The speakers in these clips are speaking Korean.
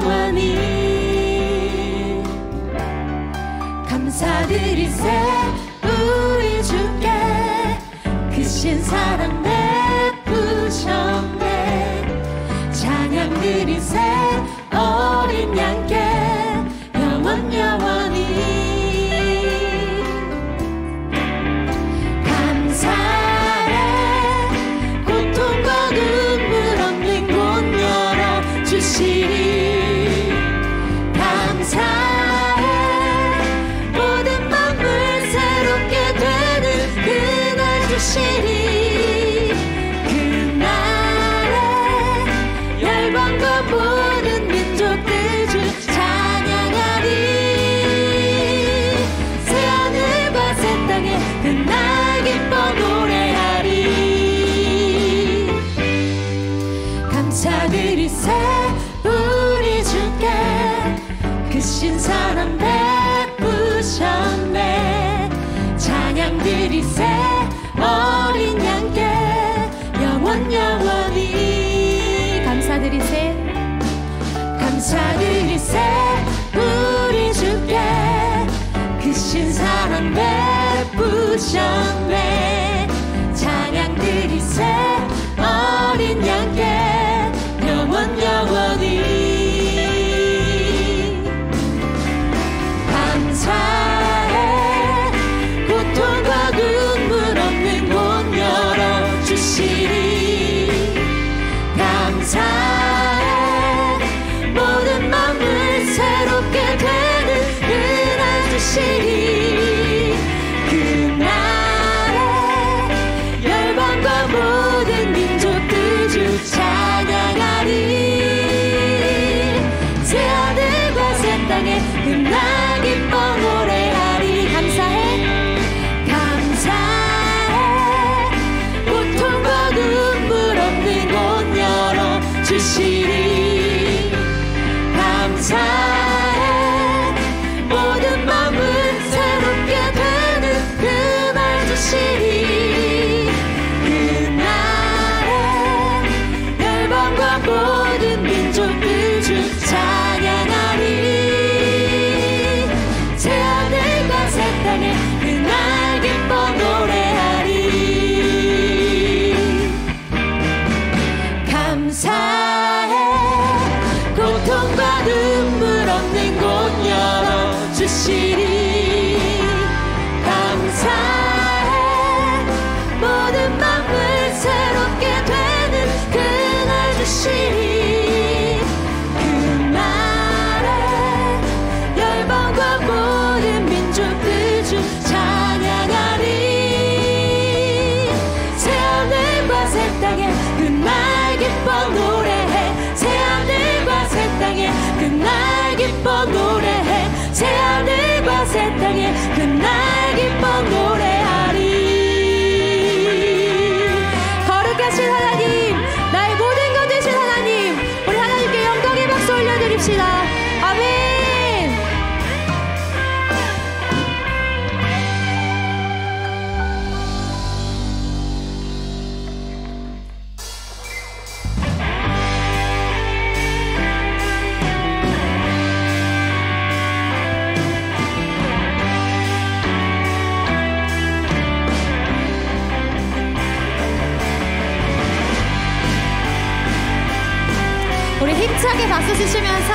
영원히 감사드리세 우리 주께 크신 사랑 베푸셨네 찬양드리세 어린 양께 영원히 감사해 고통과 눈물 없는 곳 열어주시리 감사해 모든 만물 새롭게 되는 그날 주시리 그날에 열방과 모든 민족들 주 찬양하리 새하늘과 새 땅에 그날 기뻐 노래하리 감사드리세 우리 주께 크신 사랑 베푸셨네 찬양드리세 어린 양께 영원히 감사드리세 우리 주께 크신 사랑 베푸셨네 찬양드리세 어린 양께 영원히 감사해 고통과 눈물 없는 곳 열어주시리 감사해 모든 만물 새롭게 되는 그날 주시리 그날에 열방과 모든 민족들 주 찬양하리 새하늘과 새 땅에 그날 기뻐 노래하리 감사해 고통과 눈물 없는 곳 열어주시리 감사해 모든 만물 새롭게 되는 그날 주시리 그날에 열방과 모든 민족들 주 찬양하리 새하늘과 새 땅에 그날 기뻐 노래하리 감사해 고통과 눈물 없는 곳 열어주시리 감사해 모든 만물 새롭게 되는 그날 주시리 그날에 열방과 모든 민족들 주 찬양하리 새하늘과 새 땅에 그날 기뻐 노래해 새하늘과 새 땅에 그날 기뻐 노래해 새하늘과 새 땅에 그날 기뻐 노래하리 거룩하신 하나님 나의 모든 것 되신 하나님 우리 하나님께 영광의 박수 올려드립시다 아멘 우리 힘차게 박수 치시면서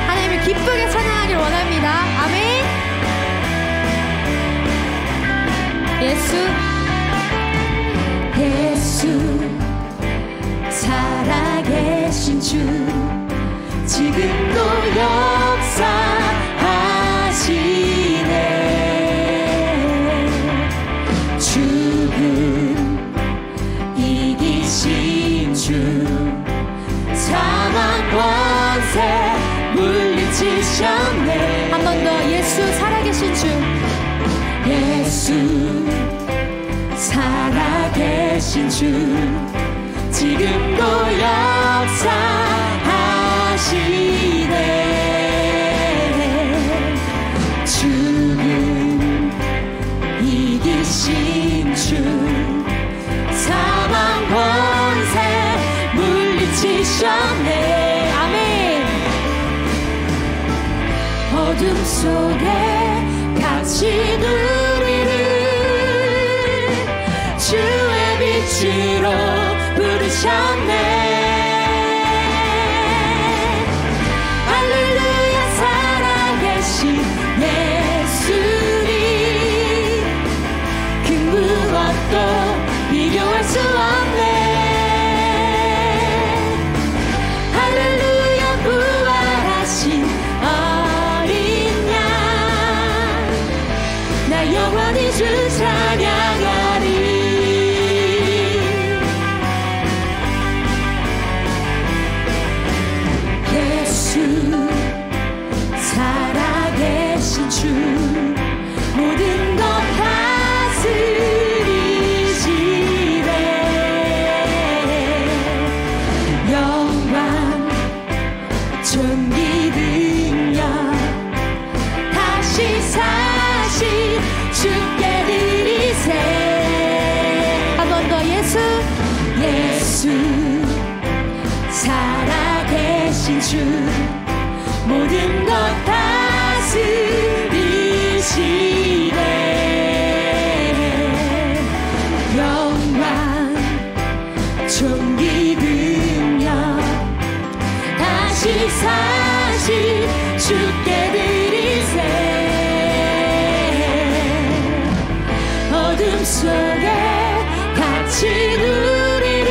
하나님을 기쁘게 찬양하길 원합니다. 아멘. 예수 살아계신 주 지금도 역사하시네 죽음 이기신 주 사망 권세 물리치셨네 한 번 더 예수 살아계신 주 예수 살아계신 주 지금도 역사하시네 죽음 이기신 주 사망 권세 물리치셨네 아멘 속에 같이 누리는 주의 빛으로 부르셨네. 할렐루야 살아계신 예수님 그 무엇도 비교할 수 없네. 할렐루야 부활하신 어린 양 나 영원히 주 찬양하리. 예수 살아계신 주 모든 것 다스리시네. 영광 존귀 능력 다시 사신 주께 드리세. 한 번 더 예수 살아계신 주 모든 것 다스리시네. 영광 존귀 능력 다시 사신 주께 드리세. 어둠 속에 같이 누리는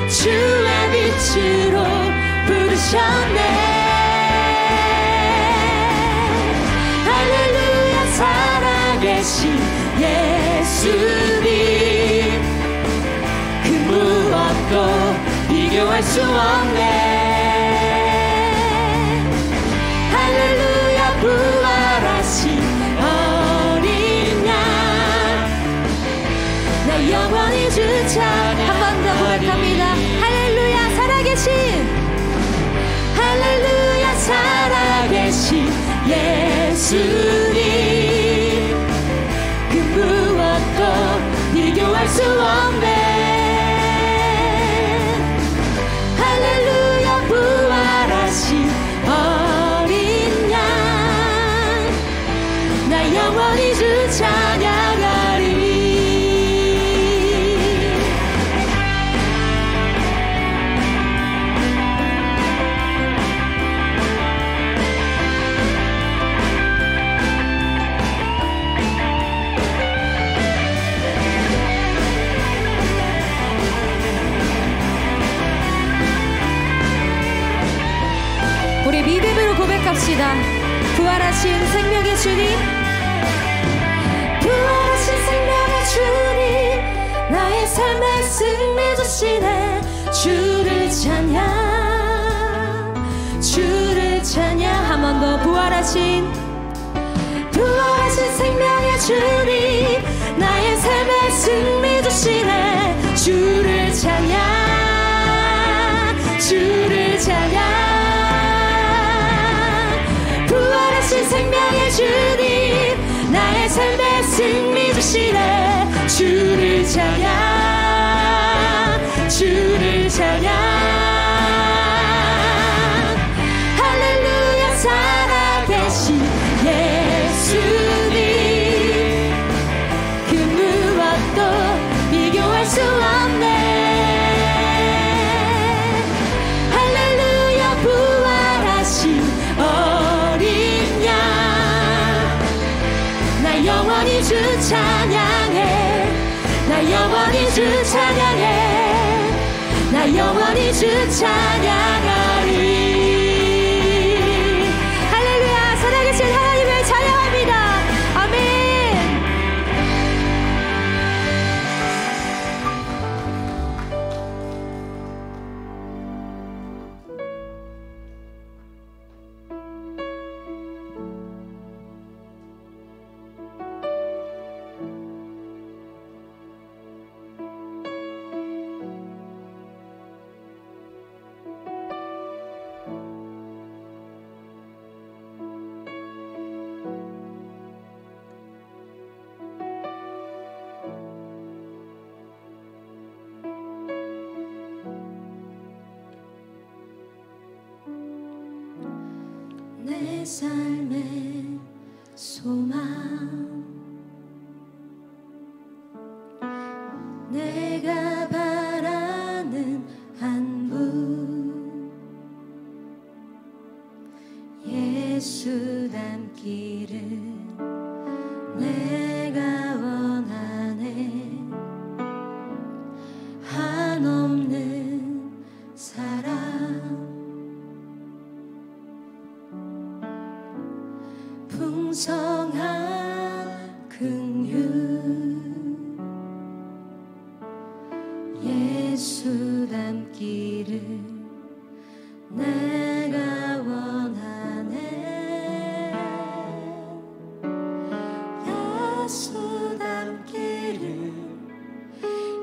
주의 빛으로 부르셨네. 할렐루야 살아계신 예수님 그 무엇도 비교할 수 없네. 할렐루야 부활하신 어린 양 나 영원히 주 찬양. 한 번 더 고백합니다. 할렐루야 살아계신 할렐루야 살아계신 예수님 그 무엇도 비교할 수 없네. 할렐루야 부활하신 어린 양 나 영원히 주 찬양하리. 우리 믿음으로 고백합시다. 부활하신 생명의 주님, 부활하신 생명의 주님 나의 삶의 승리 주시네. 주를 찬양 주를 찬양. 한 번 더 부활하신 생명의 주님 나의 삶의 승리 주시네. 주를 찬양 주를 찬양. 부활하신 생명의 주님 나의 삶의 승리 주시네. 주를 찬양 주를 찬양. 할렐루야 살아계신 예수님 그 무엇도 비교할 수 없네. 할렐루야 부활하신 어린 양 나 영원히 주 찬양해. 나 영원히 주 찬양해. 나 영원히 주 찬양하리. 할렐루야 살아계신 하나님을 찬양합니다. 아멘. 내 삶의 소망 내가 바라는 한 분 예수 닮기를 내가 원하네 한없는 사랑 풍성한 긍휼 예수 닮기를 내가 원하네 예수 닮기를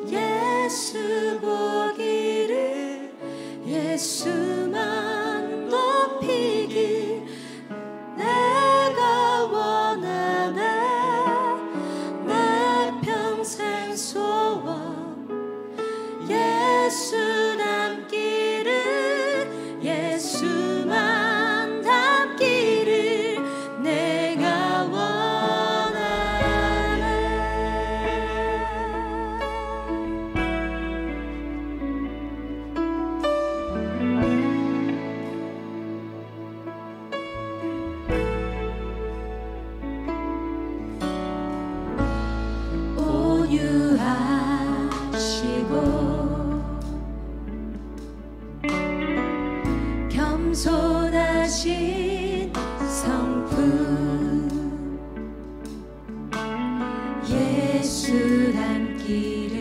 예수 보기를 예수만 높이길 내가 원하네 내 평생 소원 예수 닮기를 예수만 닮기를 내가 원하네 온유하시고 겸손하신 성품 예수 닮기를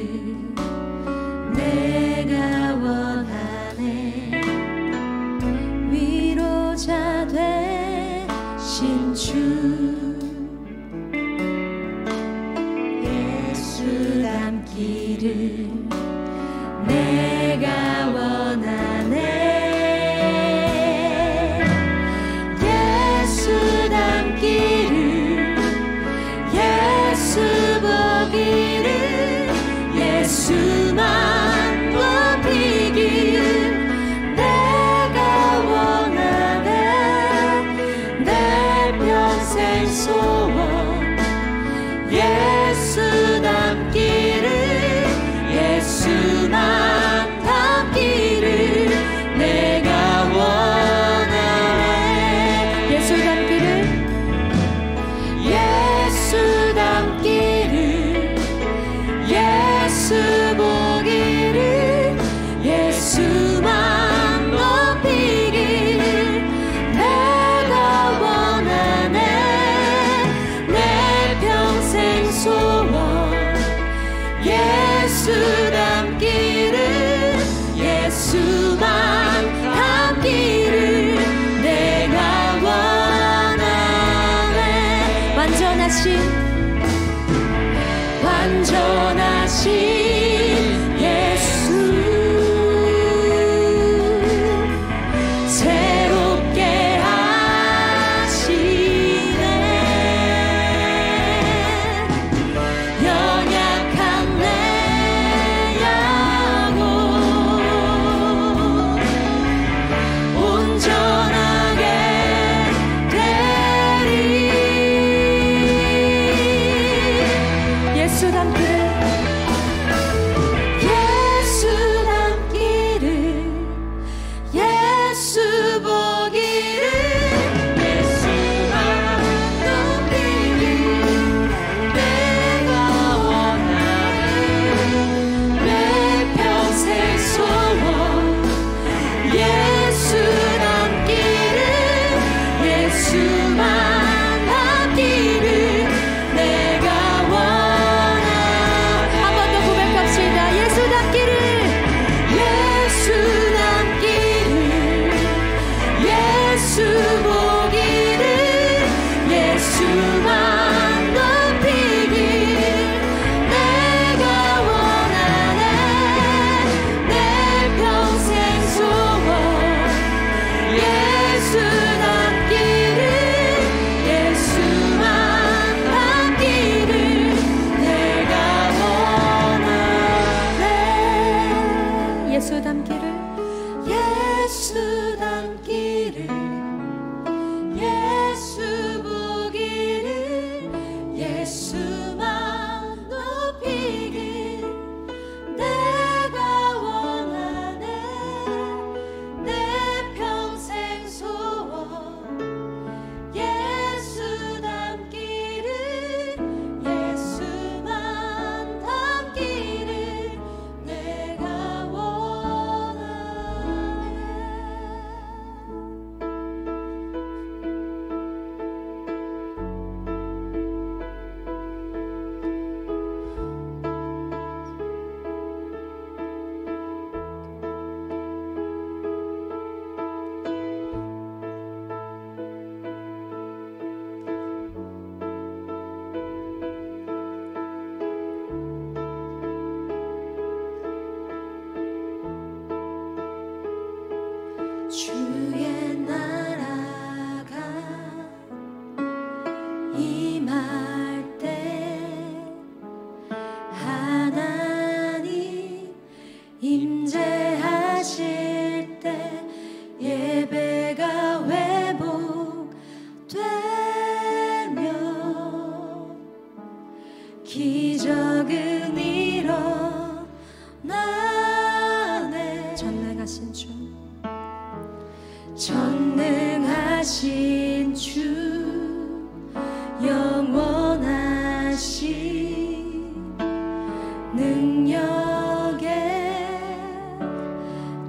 내가 원하네 위로자 되신 주 예수 닮기를 내가 원하네 예수 닮기를 예수 보기를 예수만 높이길 내가 원하네 내 평생 소원 예수 닮기를 예수만 닮기를 내가 원하네 예수 닮기를 예수 닮기를 예수 보기를 예수만 높이길 내가 원하네 전능하신 주 영원하신 능력의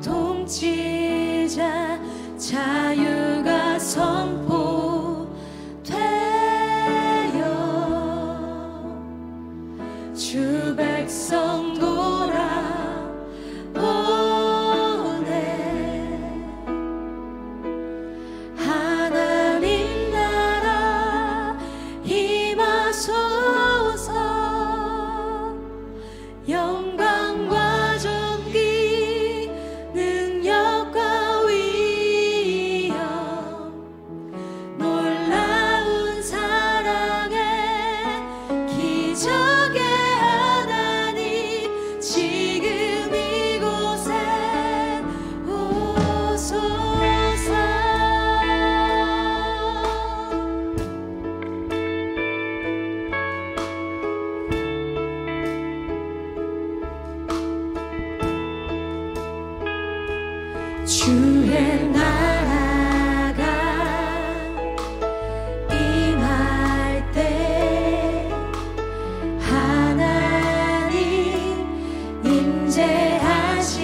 통치자 자유가 선포되어 주 백성 영광과 존귀 능력과 위엄 놀라운 사랑의 기적의 하나님 지금 이곳에 오소서. 주의 나라가 임할 때 하나님 임재하실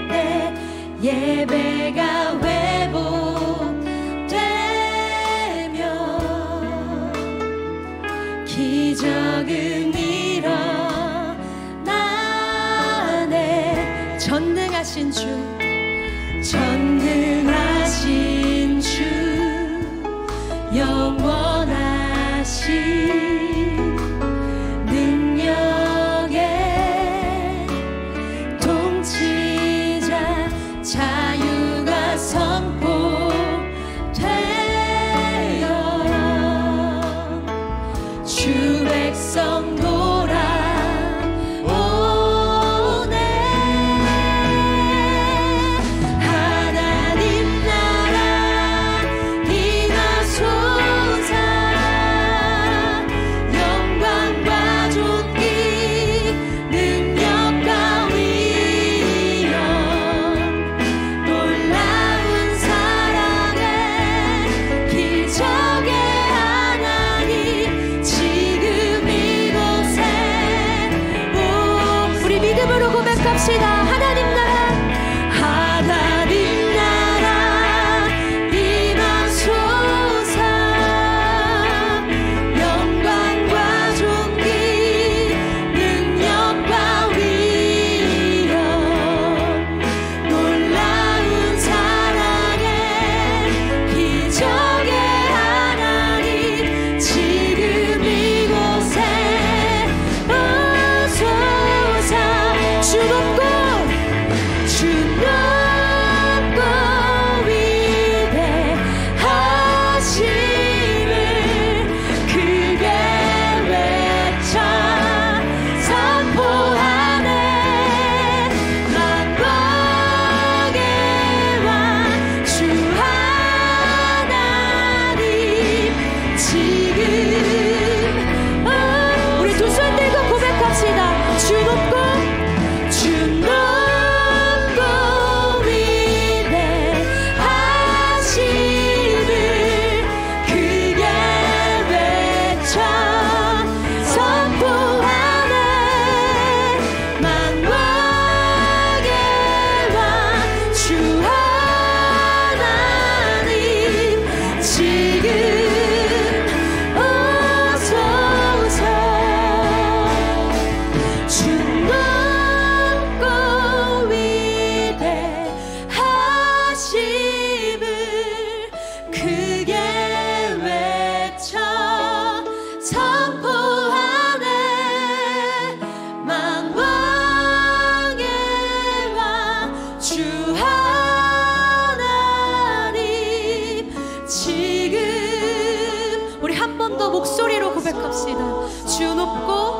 때 예배가 회복되며 기적은 일어나네. 전능하신 주 전능하신 주 영원하신 능력의 통치자 자유가 선포되어 주 백성 하나님 나라 하나님 나라 임하소서. 영광과 존귀 능력과 위엄 놀라운 사랑의 기적의 하나님 지금 이곳에 오소서. 주 높고 위대하심을 크게 외쳐 선포하네. 만왕의 왕 주 하나님 지금 우리 두 손 들고 고백합시다. 주 높고 목소리로 고백합시다. 주 높고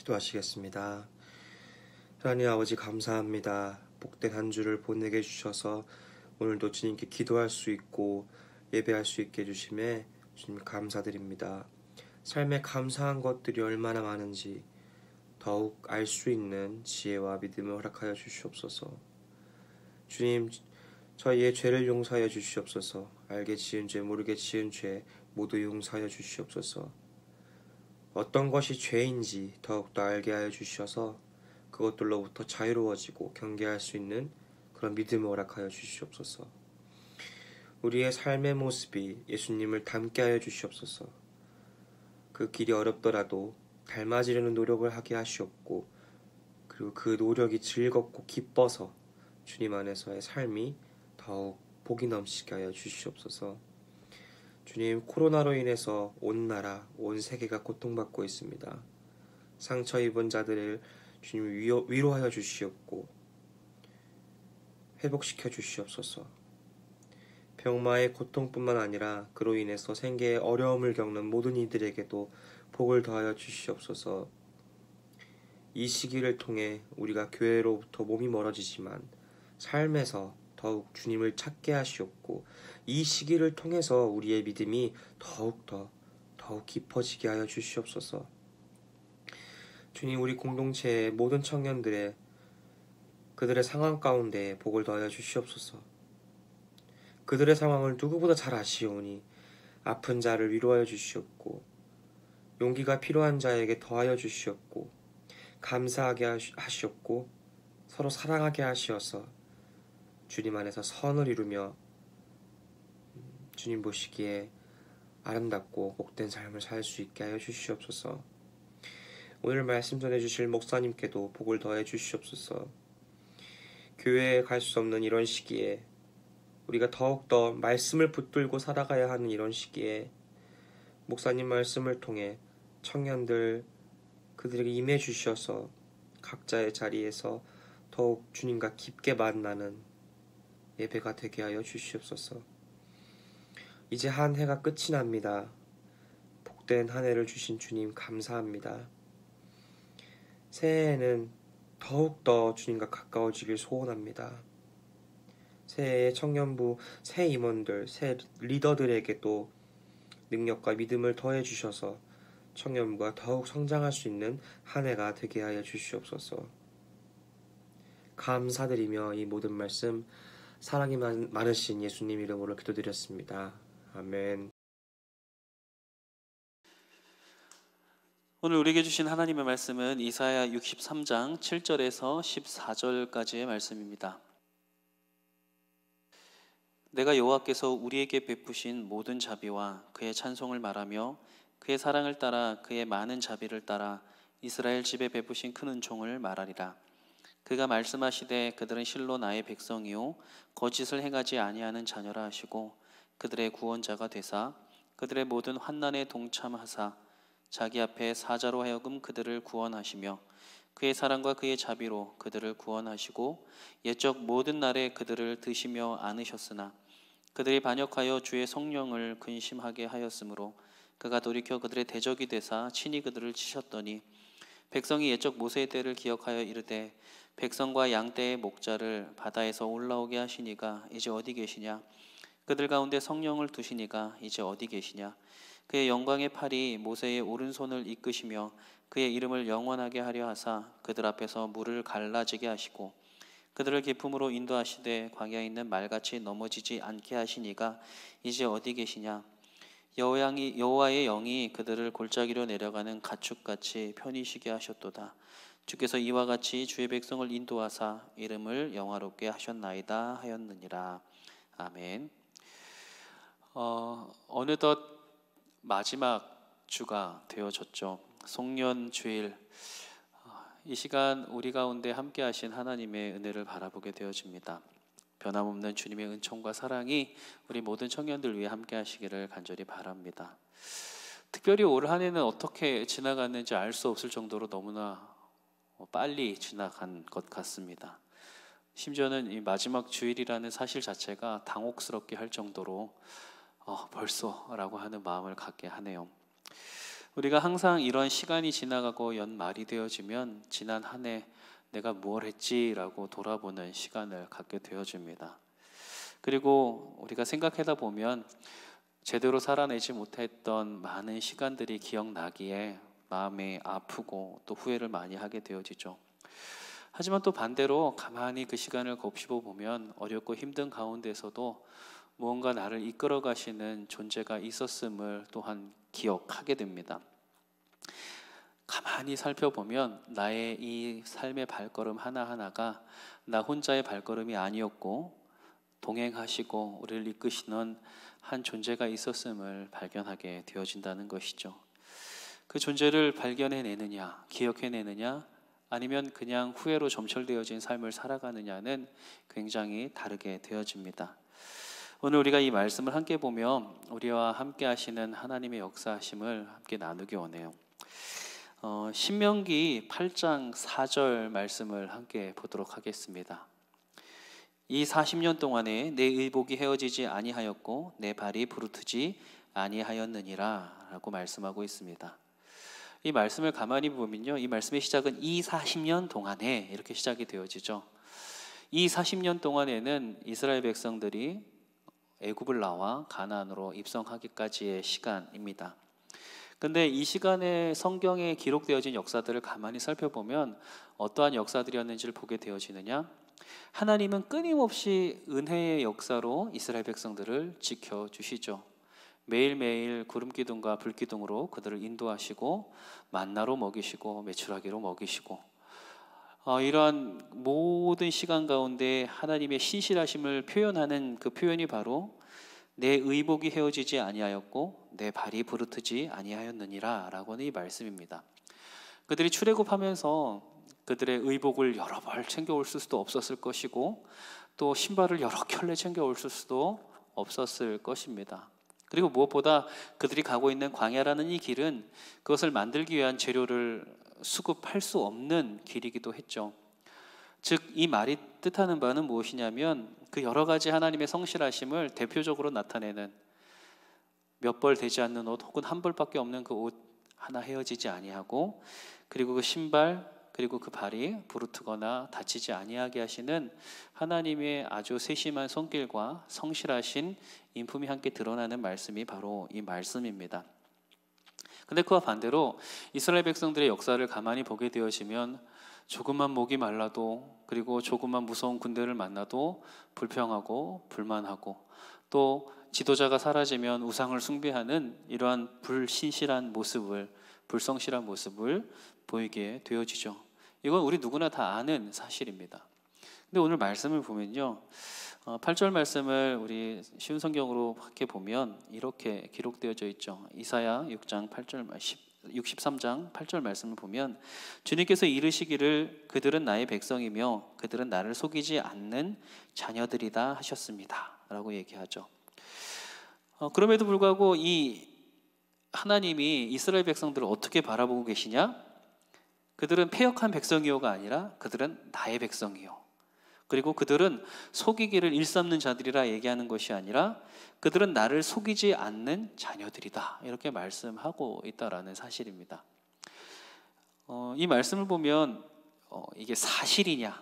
기도하시겠습니다. 하나님 아버지 감사합니다. 복된 한 주를 보내게 해주셔서 오늘도 주님께 기도할 수 있고 예배할 수 있게 해주심에 주님 감사드립니다. 삶에 감사한 것들이 얼마나 많은지 더욱 알 수 있는 지혜와 믿음을 허락하여 주시옵소서. 주님, 저희의 죄를 용서하여 주시옵소서. 알게 지은 죄, 모르게 지은 죄 모두 용서하여 주시옵소서. 어떤 것이 죄인지 더욱더 알게 하여 주셔서 그것들로부터 자유로워지고 경계할 수 있는 그런 믿음을 허락하여 주시옵소서. 우리의 삶의 모습이 예수님을 닮게 하여 주시옵소서. 그 길이 어렵더라도 닮아지려는 노력을 하게 하시옵고, 그리고 그 노력이 즐겁고 기뻐서 주님 안에서의 삶이 더욱 복이 넘치게 하여 주시옵소서. 주님, 코로나로 인해서 온 나라, 온 세계가 고통받고 있습니다. 상처 입은 자들을 주님 위로하여 주시옵고 회복시켜 주시옵소서. 병마의 고통뿐만 아니라 그로 인해서 생계에 어려움을 겪는 모든 이들에게도 복을 더하여 주시옵소서. 이 시기를 통해 우리가 교회로부터 몸이 멀어지지만 삶에서 더욱 주님을 찾게 하시옵고, 이 시기를 통해서 우리의 믿음이 더욱 깊어지게 하여 주시옵소서. 주님, 우리 공동체의 모든 청년들의 그들의 상황 가운데 복을 더하여 주시옵소서. 그들의 상황을 누구보다 잘 아시오니 아픈 자를 위로하여 주시옵고, 용기가 필요한 자에게 더하여 주시옵고, 감사하게 하시옵고, 서로 사랑하게 하시어서 주님 안에서 선을 이루며 주님 보시기에 아름답고 복된 삶을 살 수 있게 하여 주시옵소서. 오늘 말씀 전해주실 목사님께도 복을 더해 주시옵소서. 교회에 갈 수 없는 이런 시기에, 우리가 더욱더 말씀을 붙들고 살아가야 하는 이런 시기에 목사님 말씀을 통해 청년들 그들에게 임해 주셔서 각자의 자리에서 더욱 주님과 깊게 만나는 예배가 되게 하여 주시옵소서. 이제 한 해가 끝이 납니다. 복된 한 해를 주신 주님 감사합니다. 새해에는 더욱더 주님과 가까워지길 소원합니다. 새해의 청년부, 새 임원들, 새 리더들에게도 능력과 믿음을 더해 주셔서 청년부가 더욱 성장할 수 있는 한 해가 되게 하여 주시옵소서. 감사드리며 이 모든 말씀 사랑이 많으신 예수님 이름으로 기도드렸습니다. 아멘. 오늘 우리에게 주신 하나님의 말씀은 이사야 63장 7절에서 14절까지의 말씀입니다. 내가 여호와께서 우리에게 베푸신 모든 자비와 그의 찬송을 말하며 그의 사랑을 따라 그의 많은 자비를 따라 이스라엘 집에 베푸신 큰 은총을 말하리라. 그가 말씀하시되 그들은 실로 나의 백성이요 거짓을 행하지 아니하는 자녀라 하시고 그들의 구원자가 되사 그들의 모든 환난에 동참하사 자기 앞에 사자로 하여금 그들을 구원하시며 그의 사랑과 그의 자비로 그들을 구원하시고 옛적 모든 날에 그들을 드시며 안으셨으나 그들이 반역하여 주의 성령을 근심하게 하였으므로 그가 돌이켜 그들의 대적이 되사 친히 그들을 치셨더니 백성이 옛적 모세의 때를 기억하여 이르되 백성과 양떼의 목자를 바다에서 올라오게 하시니가 이제 어디 계시냐? 그들 가운데 성령을 두시니가 이제 어디 계시냐? 그의 영광의 팔이 모세의 오른손을 이끄시며 그의 이름을 영원하게 하려 하사 그들 앞에서 물을 갈라지게 하시고 그들을 기품으로 인도하시되 광야에 있는 말같이 넘어지지 않게 하시니가 이제 어디 계시냐? 여호와의 영이 그들을 골짜기로 내려가는 가축같이 편히 쉬게 하셨도다. 주께서 이와 같이 주의 백성을 인도하사 이름을 영화롭게 하셨나이다 하였느니라. 아멘. 어느덧 마지막 주가 되어졌죠. 송년 주일. 이 시간 우리 가운데 함께 하신 하나님의 은혜를 바라보게 되어집니다. 변함없는 주님의 은총과 사랑이 우리 모든 청년들 위해 함께 하시기를 간절히 바랍니다. 특별히 올 한 해는 어떻게 지나갔는지 알 수 없을 정도로 너무나 빨리 지나간 것 같습니다. 심지어는 이 마지막 주일이라는 사실 자체가 당혹스럽게 할 정도로 벌써라고 하는 마음을 갖게 하네요. 우리가 항상 이런 시간이 지나가고 연말이 되어지면 지난 한 해 내가 무엇 했지라고 돌아보는 시간을 갖게 되어집니다. 그리고 우리가 생각하다 보면 제대로 살아내지 못했던 많은 시간들이 기억나기에 마음이 아프고 또 후회를 많이 하게 되어지죠. 하지만 또 반대로 가만히 그 시간을 곱씹어 보면 어렵고 힘든 가운데서도 무언가 나를 이끌어 가시는 존재가 있었음을 또한 기억하게 됩니다. 가만히 살펴보면 나의 이 삶의 발걸음 하나하나가 나 혼자의 발걸음이 아니었고 동행하시고 우리를 이끄시는 한 존재가 있었음을 발견하게 되어진다는 것이죠. 그 존재를 발견해내느냐, 기억해내느냐, 아니면 그냥 후회로 점철되어진 삶을 살아가느냐는 굉장히 다르게 되어집니다. 오늘 우리가 이 말씀을 함께 보며 우리와 함께 하시는 하나님의 역사하심을 함께 나누기 원해요. 신명기 8장 4절 말씀을 함께 보도록 하겠습니다. 이 40년 동안에 내 의복이 헤어지지 아니하였고 내 발이 부르트지 아니하였느니라 라고 말씀하고 있습니다. 이 말씀을 가만히 보면요, 이 말씀의 시작은 이 40년 동안에 이렇게 시작이 되어지죠. 이 40년 동안에는 이스라엘 백성들이 애굽을 나와 가나안으로 입성하기까지의 시간입니다. 근데 이 시간에 성경에 기록되어진 역사들을 가만히 살펴보면 어떠한 역사들이었는지를 보게 되어지느냐? 하나님은 끊임없이 은혜의 역사로 이스라엘 백성들을 지켜주시죠. 매일매일 구름기둥과 불기둥으로 그들을 인도하시고 만나로 먹이시고 메추라기로 먹이시고 이러한 모든 시간 가운데 하나님의 신실하심을 표현하는 그 표현이 바로 내 의복이 헤어지지 아니하였고 내 발이 부르트지 아니하였느니라 라고는 이 말씀입니다. 그들이 출애굽하면서 그들의 의복을 여러 벌 챙겨올 수도 없었을 것이고 또 신발을 여러 켤레 챙겨올 수도 없었을 것입니다. 그리고 무엇보다 그들이 가고 있는 광야라는 이 길은 그것을 만들기 위한 재료를 수급할 수 없는 길이기도 했죠. 즉 이 말이 뜻하는 바는 무엇이냐면 그 여러 가지 하나님의 성실하심을 대표적으로 나타내는 몇 벌 되지 않는 옷 혹은 한 벌밖에 없는 그 옷 하나 헤어지지 아니하고 그리고 그 신발 그리고 그 발이 부르트거나 다치지 아니하게 하시는 하나님의 아주 세심한 손길과 성실하신 인품이 함께 드러나는 말씀이 바로 이 말씀입니다. 근데 그와 반대로 이스라엘 백성들의 역사를 가만히 보게 되어지면 조금만 목이 말라도 그리고 조금만 무서운 군대를 만나도 불평하고 불만하고 또 지도자가 사라지면 우상을 숭배하는 이러한 불신실한 모습을 불성실한 모습을 보이게 되어지죠. 이건 우리 누구나 다 아는 사실입니다. 근데 오늘 말씀을 보면요, 8절 말씀을 우리 쉬운 성경으로 함께 보면 이렇게 기록되어져 있죠. 이사야 63장 8절 말씀을 보면 주님께서 이르시기를 그들은 나의 백성이며 그들은 나를 속이지 않는 자녀들이다 하셨습니다 라고 얘기하죠. 그럼에도 불구하고 이 하나님이 이스라엘 백성들을 어떻게 바라보고 계시냐? 그들은 패역한 백성이요가 아니라 그들은 나의 백성이요. 그리고 그들은 속이기를 일삼는 자들이라 얘기하는 것이 아니라 그들은 나를 속이지 않는 자녀들이다 이렇게 말씀하고 있다라는 사실입니다. 이 말씀을 보면 이게 사실이냐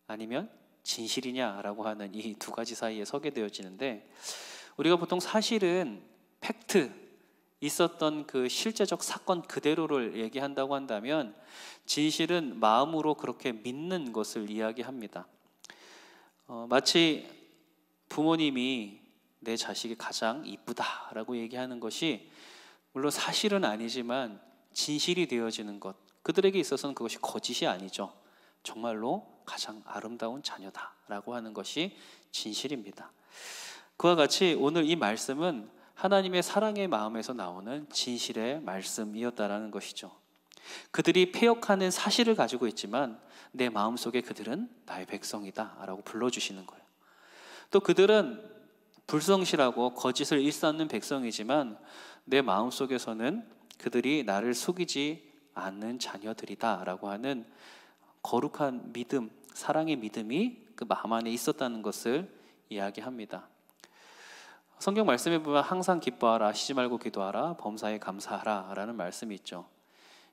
아니면 진실이냐라고 하는 이 두 가지 사이에 서게 되어지는데 우리가 보통 사실은 팩트 있었던 그 실제적 사건 그대로를 얘기한다고 한다면 진실은 마음으로 그렇게 믿는 것을 이야기합니다. 마치 부모님이 내 자식이 가장 이쁘다라고 얘기하는 것이 물론 사실은 아니지만 진실이 되어지는 것, 그들에게 있어서는 그것이 거짓이 아니죠. 정말로 가장 아름다운 자녀다라고 하는 것이 진실입니다. 그와 같이 오늘 이 말씀은 하나님의 사랑의 마음에서 나오는 진실의 말씀이었다라는 것이죠. 그들이 패역하는 사실을 가지고 있지만 내 마음속에 그들은 나의 백성이다 라고 불러주시는 거예요. 또 그들은 불성실하고 거짓을 일삼는 백성이지만 내 마음속에서는 그들이 나를 속이지 않는 자녀들이다 라고 하는 거룩한 믿음, 사랑의 믿음이 그 마음 안에 있었다는 것을 이야기합니다. 성경 말씀에 보면 항상 기뻐하라, 쉬지 말고 기도하라, 범사에 감사하라 라는 말씀이 있죠.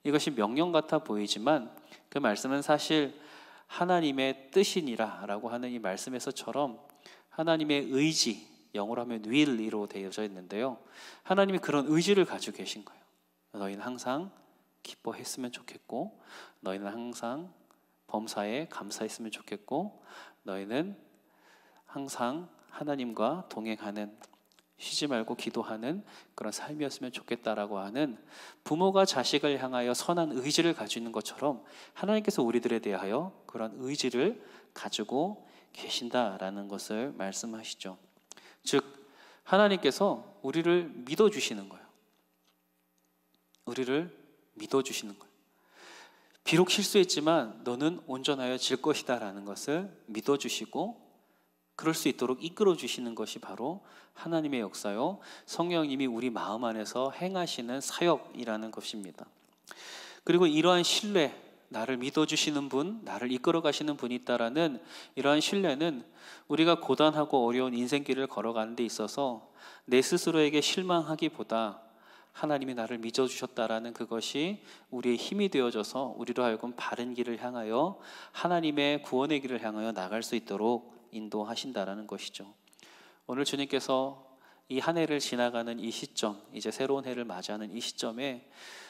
이것이 명령 같아 보이지만 그 말씀은 사실 하나님의 뜻이니라 라고 하는 이 말씀에서처럼 하나님의 의지, 영어로 하면 will이로 되어져 있는데요, 하나님이 그런 의지를 가지고 계신 거예요. 너희는 항상 기뻐했으면 좋겠고, 너희는 항상 범사에 감사했으면 좋겠고, 너희는 항상 하나님과 동행하는, 쉬지 말고 기도하는 그런 삶이었으면 좋겠다라고 하는, 부모가 자식을 향하여 선한 의지를 가지고 있는 것처럼 하나님께서 우리들에 대하여 그런 의지를 가지고 계신다라는 것을 말씀하시죠. 즉 하나님께서 우리를 믿어주시는 거예요. 우리를 믿어주시는 거예요. 비록 실수했지만 너는 온전하여질 것이다 라는 것을 믿어주시고, 그럴 수 있도록 이끌어 주시는 것이 바로 하나님의 역사요, 성령님이 우리 마음 안에서 행하시는 사역이라는 것입니다. 그리고 이러한 신뢰, 나를 믿어주시는 분, 나를 이끌어 가시는 분이 있다라는 이러한 신뢰는 우리가 고단하고 어려운 인생길을 걸어가는 데 있어서 내 스스로에게 실망하기보다 하나님이 나를 믿어주셨다라는 그것이 우리의 힘이 되어져서 우리로 하여금 바른 길을 향하여, 하나님의 구원의 길을 향하여 나갈 수 있도록 인도하신다라는 것이죠. 오늘 주님께서 이 한 해를 지나가는 이 시점, 이제 새로운 해를 맞이하는 이 시점에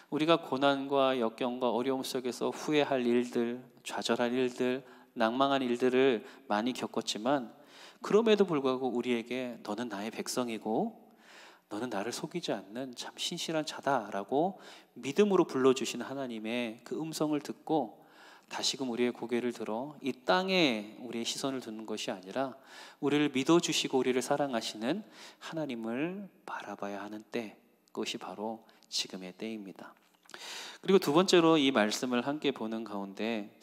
우리가 고난과 역경과 어려움 속에서 후회할 일들, 좌절할 일들, 낭망한 일들을 많이 겪었지만, 그럼에도 불구하고 우리에게 너는 나의 백성이고 너는 나를 속이지 않는 참 신실한 자다라고 믿음으로 불러주신 하나님의 그 음성을 듣고 다시금 우리의 고개를 들어 이 땅에 우리의 시선을 두는 것이 아니라 우리를 믿어주시고 우리를 사랑하시는 하나님을 바라봐야 하는 때, 그것이 바로 지금의 때입니다. 그리고 두 번째로 이 말씀을 함께 보는 가운데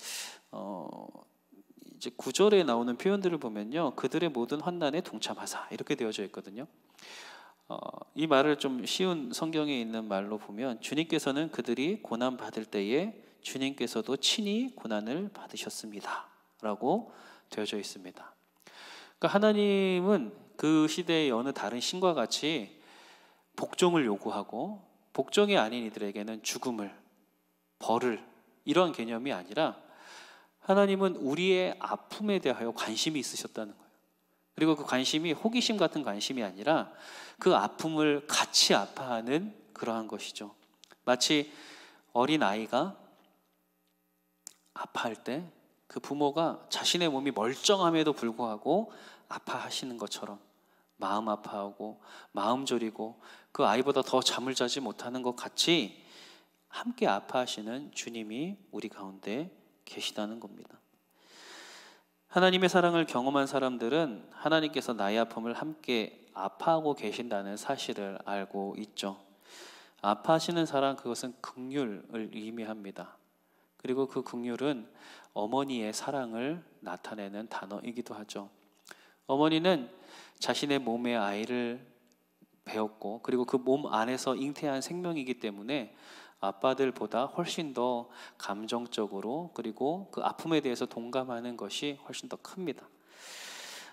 이제 9절에 나오는 표현들을 보면요, 그들의 모든 환난에 동참하사 이렇게 되어져 있거든요. 이 말을 좀 쉬운 성경에 있는 말로 보면, 주님께서는 그들이 고난 받을 때에 주님께서도 친히 고난을 받으셨습니다 라고 되어져 있습니다. 그러니까 하나님은 그 시대의 어느 다른 신과 같이 복종을 요구하고, 복종이 아닌 이들에게는 죽음을, 벌을, 이런 개념이 아니라 하나님은 우리의 아픔에 대하여 관심이 있으셨다는 거예요. 그리고 그 관심이 호기심 같은 관심이 아니라 그 아픔을 같이 아파하는 그러한 것이죠. 마치 어린 아이가 아파할 때 그 부모가 자신의 몸이 멀쩡함에도 불구하고 아파하시는 것처럼 마음 아파하고 마음 졸이고 그 아이보다 더 잠을 자지 못하는 것 같이 함께 아파하시는 주님이 우리 가운데 계시다는 겁니다. 하나님의 사랑을 경험한 사람들은 하나님께서 나의 아픔을 함께 아파하고 계신다는 사실을 알고 있죠. 아파하시는 사랑, 그것은 긍휼을 의미합니다. 그리고 그 긍휼은 어머니의 사랑을 나타내는 단어이기도 하죠. 어머니는 자신의 몸에 아이를 배웠고, 그리고 그 몸 안에서 잉태한 생명이기 때문에 아빠들보다 훨씬 더 감정적으로, 그리고 그 아픔에 대해서 동감하는 것이 훨씬 더 큽니다.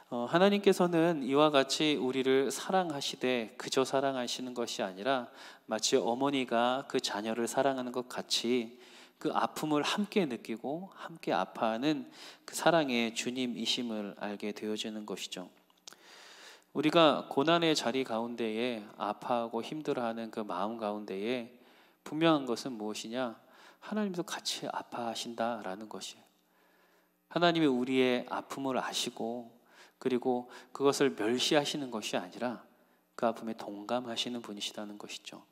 하나님께서는 이와 같이 우리를 사랑하시되 그저 사랑하시는 것이 아니라 마치 어머니가 그 자녀를 사랑하는 것 같이 그 아픔을 함께 느끼고 함께 아파하는 그 사랑의 주님이심을 알게 되어지는 것이죠. 우리가 고난의 자리 가운데에 아파하고 힘들어하는 그 마음 가운데에 분명한 것은 무엇이냐? 하나님도 같이 아파하신다라는 것이에요. 하나님이 우리의 아픔을 아시고, 그리고 그것을 멸시하시는 것이 아니라 그 아픔에 동감하시는 분이시다는 것이죠.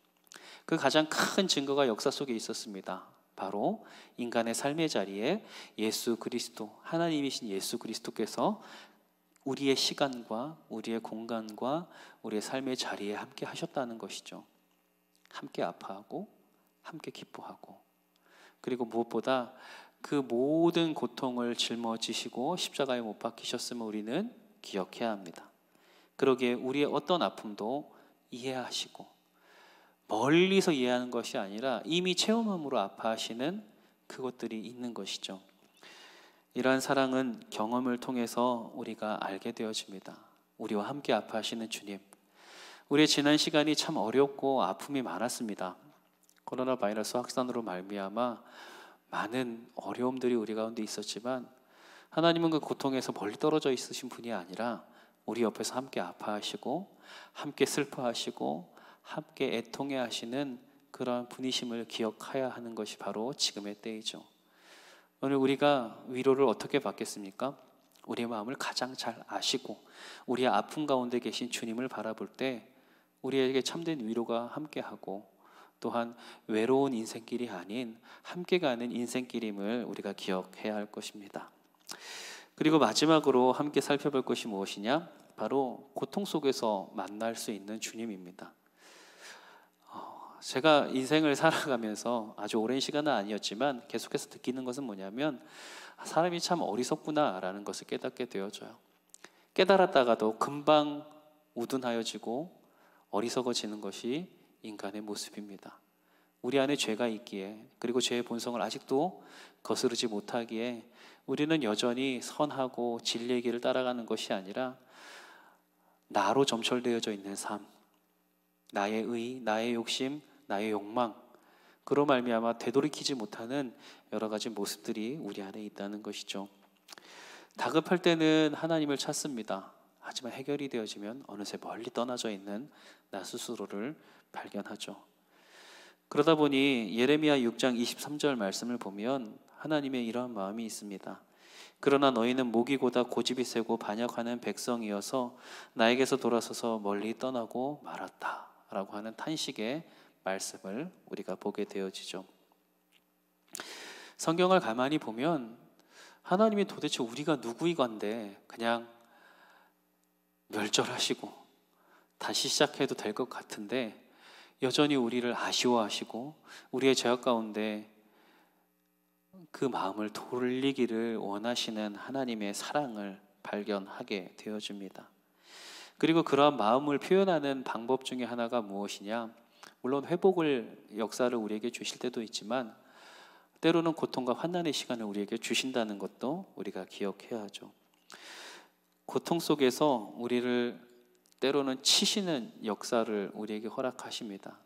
그 가장 큰 증거가 역사 속에 있었습니다. 바로 인간의 삶의 자리에 예수 그리스도, 하나님이신 예수 그리스도께서 우리의 시간과 우리의 공간과 우리의 삶의 자리에 함께 하셨다는 것이죠. 함께 아파하고 함께 기뻐하고, 그리고 무엇보다 그 모든 고통을 짊어지시고 십자가에 못 박히셨음을 우리는 기억해야 합니다. 그러기에 우리의 어떤 아픔도 이해하시고, 멀리서 이해하는 것이 아니라 이미 체험함으로 아파하시는 그것들이 있는 것이죠. 이러한 사랑은 경험을 통해서 우리가 알게 되어집니다. 우리와 함께 아파하시는 주님, 우리의 지난 시간이 참 어렵고 아픔이 많았습니다. 코로나 바이러스 확산으로 말미암아 많은 어려움들이 우리 가운데 있었지만 하나님은 그 고통에서 멀리 떨어져 있으신 분이 아니라 우리 옆에서 함께 아파하시고 함께 슬퍼하시고 함께 애통해 하시는 그러한 분이심을 기억해야 하는 것이 바로 지금의 때이죠. 오늘 우리가 위로를 어떻게 받겠습니까? 우리의 마음을 가장 잘 아시고 우리의 아픔 가운데 계신 주님을 바라볼 때 우리에게 참된 위로가 함께하고 또한 외로운 인생길이 아닌 함께 가는 인생길임을 우리가 기억해야 할 것입니다. 그리고 마지막으로 함께 살펴볼 것이 무엇이냐? 바로 고통 속에서 만날 수 있는 주님입니다. 제가 인생을 살아가면서 아주 오랜 시간은 아니었지만 계속해서 느끼는 것은 뭐냐면 사람이 참 어리석구나라는 것을 깨닫게 되어져요. 깨달았다가도 금방 우둔하여지고 어리석어지는 것이 인간의 모습입니다. 우리 안에 죄가 있기에 그리고 죄의 본성을 아직도 거스르지 못하기에 우리는 여전히 선하고 진리의 길을 따라가는 것이 아니라 나로 점철되어져 있는 삶, 나의 의, 나의 욕심, 나의 욕망, 그로 말미암아 되돌이키지 못하는 여러 가지 모습들이 우리 안에 있다는 것이죠. 다급할 때는 하나님을 찾습니다. 하지만 해결이 되어지면 어느새 멀리 떠나져 있는 나 스스로를 발견하죠. 그러다 보니 예레미야 6장 23절 말씀을 보면 하나님의 이러한 마음이 있습니다. 그러나 너희는 목이고다 고집이 세고 반역하는 백성이어서 나에게서 돌아서서 멀리 떠나고 말았다 라고 하는 탄식의 말씀을 우리가 보게 되어지죠. 성경을 가만히 보면 하나님이 도대체 우리가 누구이건데 그냥 멸절하시고 다시 시작해도 될 것 같은데 여전히 우리를 아쉬워하시고 우리의 죄악 가운데 그 마음을 돌리기를 원하시는 하나님의 사랑을 발견하게 되어집니다. 그리고 그러한 마음을 표현하는 방법 중에 하나가 무엇이냐? 물론 회복을 역사를 우리에게 주실 때도 있지만 때로는 고통과 환난의 시간을 우리에게 주신다는 것도 우리가 기억해야 하죠. 고통 속에서 우리를 때로는 치시는 역사를 우리에게 허락하십니다.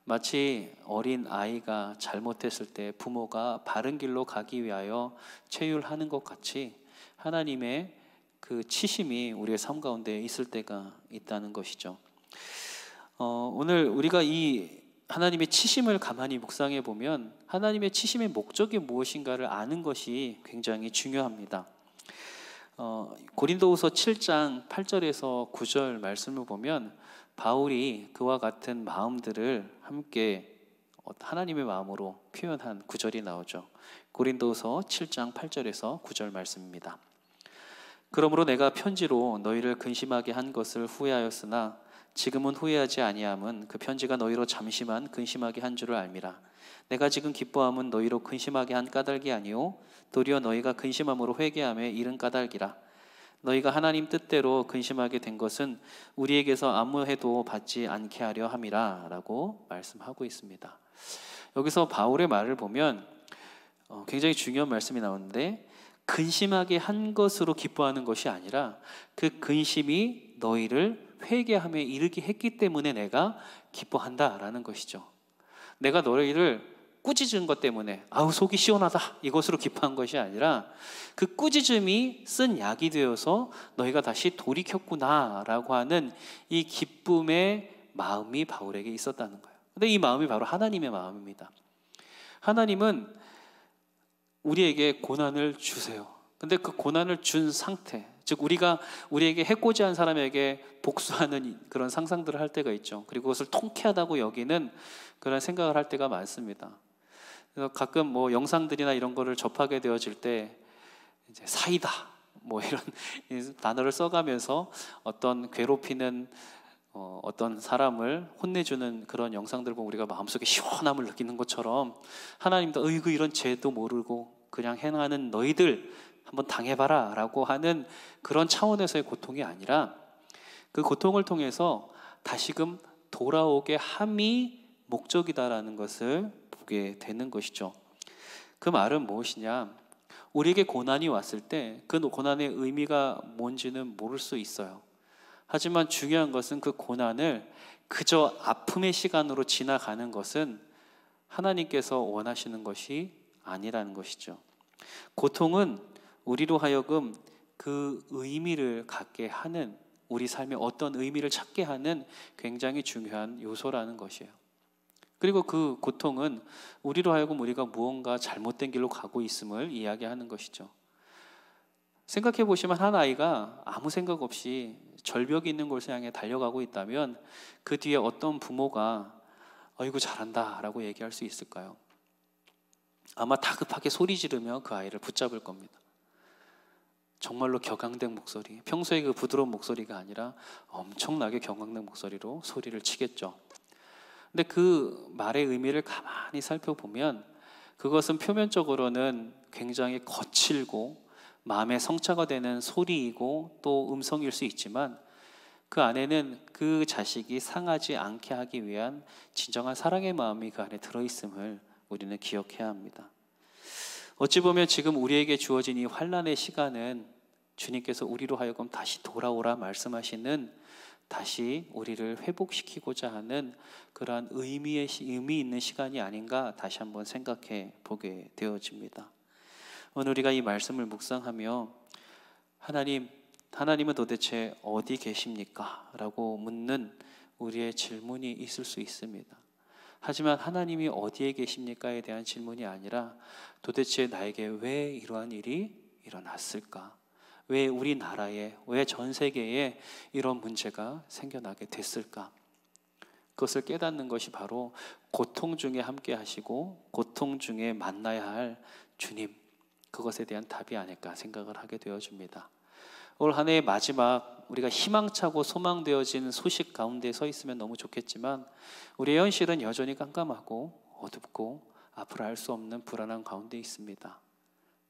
마치 어린 아이가 잘못했을 때 부모가 바른 길로 가기 위하여 체휼하는 것 같이 하나님의 그 치심이 우리의 삶 가운데 있을 때가 있다는 것이죠. 오늘 우리가 이 하나님의 치심을 가만히 묵상해 보면 하나님의 치심의 목적이 무엇인가를 아는 것이 굉장히 중요합니다. 고린도후서 7장 8절에서 9절 말씀을 보면 바울이 그와 같은 마음들을 함께 하나님의 마음으로 표현한 구절이 나오죠. 고린도후서 7장 8절에서 9절 말씀입니다. 그러므로 내가 편지로 너희를 근심하게 한 것을 후회하였으나 지금은 후회하지 아니함은 그 편지가 너희로 잠시만 근심하게 한 줄을 알미라. 내가 지금 기뻐함은 너희로 근심하게 한 까닭이 아니오 도리어 너희가 근심함으로 회개함에 이른 까닭이라. 너희가 하나님 뜻대로 근심하게 된 것은 우리에게서 아무 해도 받지 않게 하려 함이라 라고 말씀하고 있습니다. 여기서 바울의 말을 보면 굉장히 중요한 말씀이 나오는데 근심하게 한 것으로 기뻐하는 것이 아니라 그 근심이 너희를 회개함에 이르게 했기 때문에 내가 기뻐한다라는 것이죠. 내가 너희를 꾸짖은 것 때문에 아우 속이 시원하다 이것으로 기뻐한 것이 아니라 그 꾸짖음이 쓴 약이 되어서 너희가 다시 돌이켰구나라고 하는 이 기쁨의 마음이 바울에게 있었다는 거예요. 근데 이 마음이 바로 하나님의 마음입니다. 하나님은 우리에게 고난을 주세요. 근데 그 고난을 준 상태, 즉 우리에게 해코지 한 사람에게 복수하는 그런 상상들을 할 때가 있죠. 그리고 그것을 통쾌하다고 여기는 그런 생각을 할 때가 많습니다. 그래서 가끔 뭐 영상들이나 이런 거를 접하게 되어질 때 이제 사이다 뭐 이런 단어를 써가면서 어떤 괴롭히는 어떤 사람을 혼내주는 그런 영상들 보면 우리가 마음속에 시원함을 느끼는 것처럼 하나님도 으이구 이런 죄도 모르고 그냥 행하는 너희들 한번 당해봐라 라고 하는 그런 차원에서의 고통이 아니라 그 고통을 통해서 다시금 돌아오게 함이 목적이다라는 것을 보게 되는 것이죠. 그 말은 무엇이냐? 우리에게 고난이 왔을 때 그 고난의 의미가 뭔지는 모를 수 있어요. 하지만 중요한 것은 그 고난을 그저 아픔의 시간으로 지나가는 것은 하나님께서 원하시는 것이 아니라는 것이죠. 고통은 우리로 하여금 그 의미를 갖게 하는, 우리 삶에 어떤 의미를 찾게 하는 굉장히 중요한 요소라는 것이에요. 그리고 그 고통은 우리로 하여금 우리가 무언가 잘못된 길로 가고 있음을 이야기하는 것이죠. 생각해 보시면 한 아이가 아무 생각 없이 절벽이 있는 곳을 향해 달려가고 있다면 그 뒤에 어떤 부모가 어이구 잘한다 라고 얘기할 수 있을까요? 아마 다급하게 소리 지르며 그 아이를 붙잡을 겁니다. 정말로 격앙된 목소리, 평소에 그 부드러운 목소리가 아니라 엄청나게 격앙된 목소리로 소리를 치겠죠. 근데 그 말의 의미를 가만히 살펴보면 그것은 표면적으로는 굉장히 거칠고 마음에 성취가 되는 소리이고 또 음성일 수 있지만 그 안에는 그 자식이 상하지 않게 하기 위한 진정한 사랑의 마음이 그 안에 들어있음을 우리는 기억해야 합니다. 어찌 보면 지금 우리에게 주어진 이 환난의 시간은 주님께서 우리로 하여금 다시 돌아오라 말씀하시는, 다시 우리를 회복시키고자 하는 그러한 의미 있는 시간이 아닌가 다시 한번 생각해 보게 되어집니다. 오늘 우리가 이 말씀을 묵상하며 하나님은 도대체 어디 계십니까? 라고 묻는 우리의 질문이 있을 수 있습니다. 하지만 하나님이 어디에 계십니까에 대한 질문이 아니라 도대체 나에게 왜 이러한 일이 일어났을까? 왜 우리나라에, 왜 전 세계에 이런 문제가 생겨나게 됐을까? 그것을 깨닫는 것이 바로 고통 중에 함께 하시고 고통 중에 만나야 할 주님, 그것에 대한 답이 아닐까 생각을 하게 되어집니다. 올 한 해의 마지막, 우리가 희망차고 소망되어진 소식 가운데 서 있으면 너무 좋겠지만 우리의 현실은 여전히 깜깜하고 어둡고 앞으로 알 수 없는 불안한 가운데 있습니다.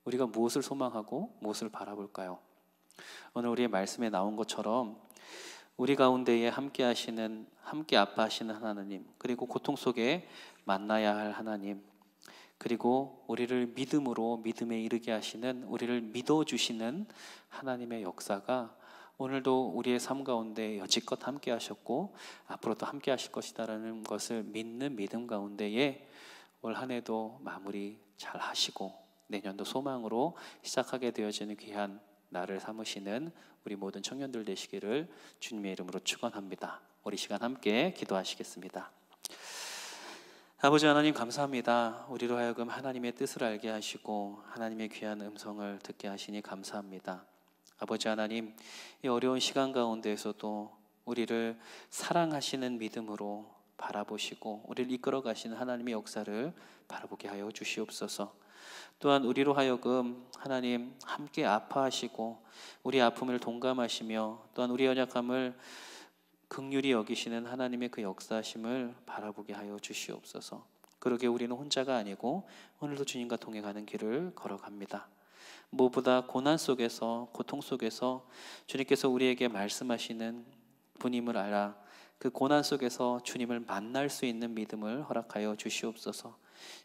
우리가 무엇을 소망하고 무엇을 바라볼까요? 오늘 우리의 말씀에 나온 것처럼 우리 가운데에 함께 아파하시는 하나님, 그리고 고통 속에 만나야 할 하나님, 그리고 우리를 믿음에 이르게 하시는, 우리를 믿어주시는 하나님의 역사가 오늘도 우리의 삶 가운데 여지껏 함께 하셨고 앞으로도 함께 하실 것이다라는 것을 믿는 믿음 가운데에 올 한 해도 마무리 잘 하시고 내년도 소망으로 시작하게 되어지는 귀한 날을 삼으시는 우리 모든 청년들 되시기를 주님의 이름으로 축원합니다. 우리 시간 함께 기도하시겠습니다. 아버지 하나님 감사합니다. 우리로 하여금 하나님의 뜻을 알게 하시고 하나님의 귀한 음성을 듣게 하시니 감사합니다. 아버지 하나님, 이 어려운 시간 가운데에서도 우리를 사랑하시는 믿음으로 바라보시고 우리를 이끌어 가시는 하나님의 역사를 바라보게 하여 주시옵소서. 또한 우리로 하여금 하나님 함께 아파하시고 우리 아픔을 동감하시며 또한 우리 연약함을 긍휼히 여기시는 하나님의 그 역사하심을 바라보게 하여 주시옵소서. 그러게 우리는 혼자가 아니고 오늘도 주님과 동행하는 길을 걸어갑니다. 무엇보다 고난 속에서, 고통 속에서 주님께서 우리에게 말씀하시는 분임을 알아 그 고난 속에서 주님을 만날 수 있는 믿음을 허락하여 주시옵소서.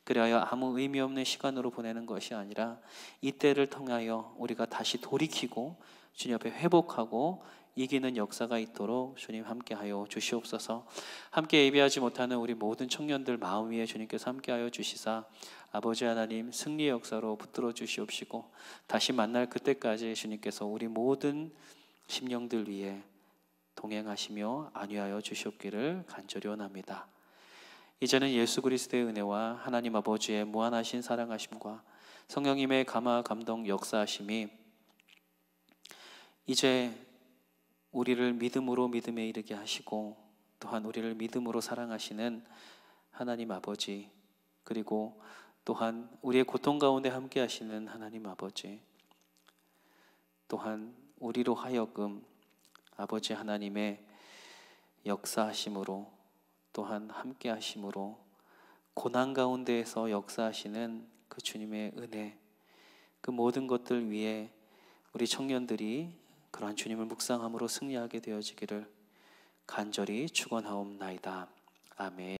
그리하여 아무 의미 없는 시간으로 보내는 것이 아니라 이때를 통하여 우리가 다시 돌이키고 주님 앞에 회복하고 이기는 역사가 있도록 주님 함께하여 주시옵소서. 함께 예배하지 못하는 우리 모든 청년들 마음 위에 주님께서 함께하여 주시사 아버지 하나님 승리의 역사로 붙들어 주시옵시고 다시 만날 그때까지 주님께서 우리 모든 심령들 위에 동행하시며 안위하여 주시옵기를 간절히 원합니다. 이제는 예수 그리스도의 은혜와 하나님 아버지의 무한하신 사랑하심과 성령님의 감화 감동 역사하심이 이제 우리를 믿음에 이르게 하시고 또한 우리를 믿음으로 사랑하시는 하나님 아버지, 그리고 또한 우리의 고통 가운데 함께 하시는 하나님 아버지, 또한 우리로 하여금 아버지 하나님의 역사하심으로 또한 함께 하심으로 고난 가운데에서 역사하시는 그 주님의 은혜, 그 모든 것들 위에 우리 청년들이 그러한 주님을 묵상함으로 승리하게 되어지기를 간절히 축원하옵나이다. 아멘.